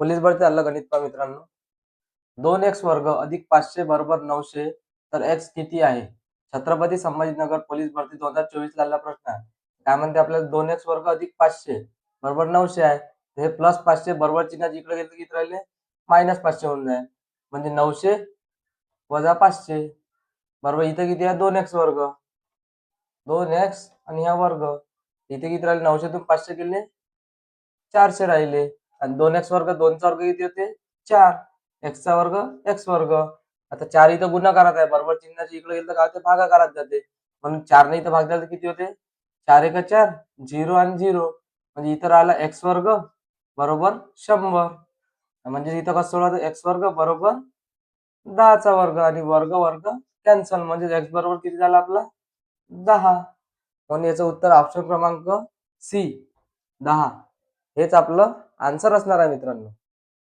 Police भरती आलं गणित पहा मित्रांनो. 2x वर्ग अधिक 500 बरोबर 900 तर x किती आहे? छत्रपती संभाजीनगर पोलीस भरती 2024 ला प्रश्न आहे. काय म्हणते आपल्याला 2x वर्ग अधिक 500 बरोबर 900 आहे. हे प्लस 500 बरोबर चिन्ह जिकडे गेलं किती राहिले मायनस 500 होऊन जाईल. म्हणजे 900 वजा 500 बरोबर इथे किती आहे 2x वर्ग 2x आणि हा वर्ग इथे किती राहिले 900 तून 500 गेले 400 राहिले आणि 2x वर्ग 2 चा वर्ग किती होते 4 x चा वर्ग x वर्ग. आता 4 इथं गुणाकारात आहे बरोबर चिन्हाची इकडे गेलं तर काय होते भागाकारात जाते म्हणून 4 ने इथं भाग दिला तर किती होते 4 1 4 0 आणि 0 म्हणजे इथं राहिला x वर्ग बरोबर 100 म्हणजे इथं कसं सोडवायचं x वर्ग बरोबर 10 चा वर्ग आणि वर्ग वर्ग कॅन्सल म्हणजे x बरोबर किती झाला आपला 10. म्हणून याचं उत्तर ऑप्शन क्रमांक सी 10 हेच आपलं आन्सर असणार आहे मित्रांनो.